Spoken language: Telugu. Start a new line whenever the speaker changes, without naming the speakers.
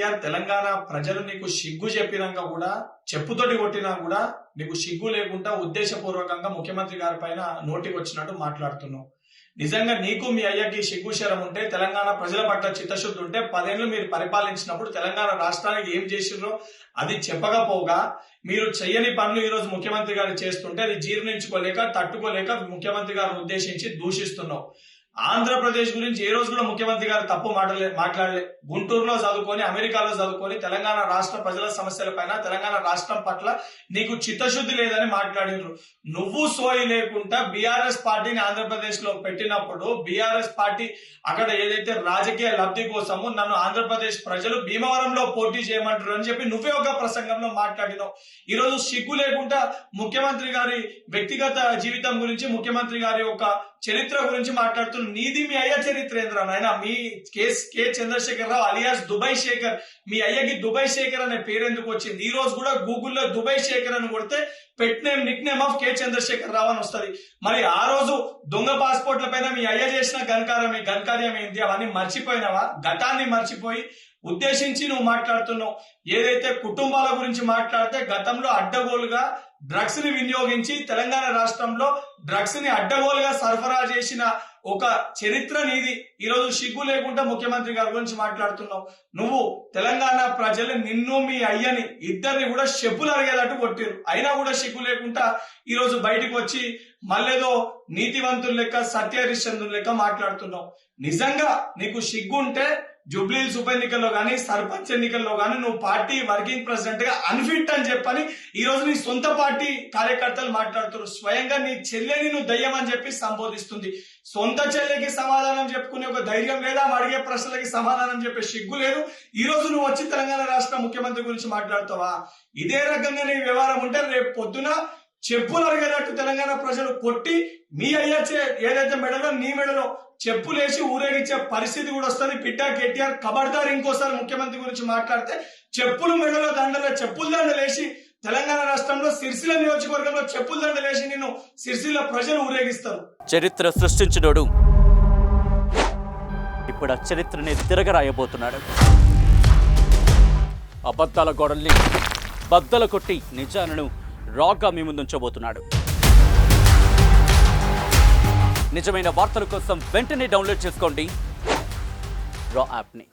కేటీఆర్ తెలంగాణ ప్రజలు నీకు సిగ్గు చెప్పినాక కూడా చెప్పుతోటి కొట్టినా కూడా నీకు సిగ్గు లేకుండా ఉద్దేశపూర్వకంగా ముఖ్యమంత్రి గారి పైన నోటికి వచ్చినట్టు మాట్లాడుతున్నావు. నిజంగా నీకు మీ అయ్యకి సిగ్గు శరం ఉంటే, తెలంగాణ ప్రజల పట్ల చిత్తశుద్ధి ఉంటే 10 ఏళ్ళు మీరు పరిపాలించినప్పుడు తెలంగాణ రాష్ట్రానికి ఏం చేసిర్రో అది చెప్పకపోగా మీరు చెయ్యని పనులు ఈ రోజు ముఖ్యమంత్రి గారు చేస్తుంటే అది జీర్ణించుకోలేక తట్టుకోలేక ముఖ్యమంత్రి గారిని ఉద్దేశించి దూషిస్తున్నావు. ఆంధ్రప్రదేశ్ గురించి ఏ రోజు కూడా ముఖ్యమంత్రి గారు తప్పు మాట్లాడలే. గుంటూరులో చదువుకొని, అమెరికాలో చదువుకొని తెలంగాణ రాష్ట్ర ప్రజల సమస్యల పైన, తెలంగాణ రాష్ట్రం పట్ల నీకు చిత్తశుద్ధి లేదని మాట్లాడినరు. నువ్వు సోయి లేకుండా బీఆర్ఎస్ పార్టీని ఆంధ్రప్రదేశ్ లో పెట్టినప్పుడు బీఆర్ఎస్ పార్టీ అక్కడ ఏదైతే రాజకీయ లబ్ధి కోసము నన్ను ఆంధ్రప్రదేశ్ ప్రజలు భీమవరంలో పోటీ చేయమంటారు అని చెప్పి నువ్వే ఒక ప్రసంగంలో మాట్లాడినావు. ఈ రోజు సిగ్గు లేకుండా ముఖ్యమంత్రి గారి వ్యక్తిగత జీవితం గురించి, ముఖ్యమంత్రి గారి యొక్క చరిత్ర గురించి మాట్లాడుతున్న నీది మీ అయ్య చరిత్ర ఏంద్రా నాయన? మీ కె చంద్రశేఖర్ రావు అలియాస్ దుబాయ్ శేఖర్, మీ అయ్యకి దుబాయ్ శేఖర్ అనే పేరు ఎందుకు వచ్చింది? ఈ రోజు కూడా గూగుల్లో దుబాయ్ శేఖర్ అని కొడితే nick name of K Chandrashekar Rao అని వస్తుంది. మరి ఆ రోజు దొంగ పాస్పోర్ట్ల పైన మీ అయ్య చేసిన ఘనకార్యం ఏంటి? అవన్నీ మర్చిపోయినావా? గతాన్ని మర్చిపోయి ఉద్దేశించి నువ్వు మాట్లాడుతున్నావు. ఏదైతే కుటుంబాల గురించి మాట్లాడితే గతంలో అడ్డగోలుగా డ్రగ్స్ ని వినియోగించి తెలంగాణ రాష్ట్రంలో డ్రగ్స్ ని అడ్డగోలుగా సరఫరా చేసిన ఒక చరిత్ర నీది. ఈ రోజు సిగ్గు లేకుండా ముఖ్యమంత్రి గారి గురించి మాట్లాడుతున్నావు. నువ్వు తెలంగాణ ప్రజలు నిన్ను మీ అయ్యని ఇద్దరిని కూడా చెప్పులు అరిగేటట్టు కొట్టిరు. అయినా కూడా సిగ్గు లేకుండా ఈ రోజు బయటకు వచ్చి మళ్ళేదో నీతివంతుల లెక్క, సత్యహరిశ్చంద్రుల లెక్క మాట్లాడుతున్నావు. నిజంగా నీకు సిగ్గు ఉంటే జూబ్లీహిల్స్ ఉప ఎన్నికల్లో గానీ, సర్పంచ్ ఎన్నికల్లో గానీ నువ్వు పార్టీ వర్కింగ్ ప్రెసిడెంట్ గా అన్ఫిట్ అని చెప్పని ఈ రోజు నీ సొంత పార్టీ కార్యకర్తలు మాట్లాడుతున్నారు. స్వయంగా నీ చెల్లెని నువ్వు దయ్యం అని చెప్పి సంబోధిస్తుంది. సొంత చెల్లెకి సమాధానం చెప్పుకునే ఒక ధైర్యం లేదా? అడిగే ప్రశ్నలకి సమాధానం చెప్పే సిగ్గు లేదు. ఈ రోజు నువ్వు వచ్చి తెలంగాణ రాష్ట్ర ముఖ్యమంత్రి గురించి మాట్లాడుతావా? ఇదే రకంగా నీ వ్యవహారం ఉంటే రేపు పొద్దున చెప్పులు అరిగేటట్టు తెలంగాణ ప్రజలు కొట్టి మీ అయ్యే ఏదైతే మెడలో నీ మెడలో చెప్పులేసి ఊరేగించే పరిస్థితి కూడా వస్తుంది. పిట్టా కేటీఆర్ ఖబర్దార్ ఇంకోసారి ముఖ్యమంత్రి గురించి మాట్లాడితే చెప్పులు మెడలో చెప్పుల దండలేసి తెలంగాణ రాష్ట్రంలో సిరిసిల్ల నియోజకవర్గంలో చెప్పుల దండలేసి నిన్ను సిరిసిల్ల ప్రజలు ఊరేగిస్తారు.
చరిత్ర సృష్టించినోడు ఇప్పుడు ఆ చరిత్రని తిరగరాయబోతున్నాడు. అబద్ధాల గోడల్ని బద్దలు కొట్టి నిజాలను రాగా మీ ముందుంచబోతున్నాడు. నిజమైన వార్తల కోసం వెంటనే డౌన్లోడ్ చేసుకోండి రా యాప్ని.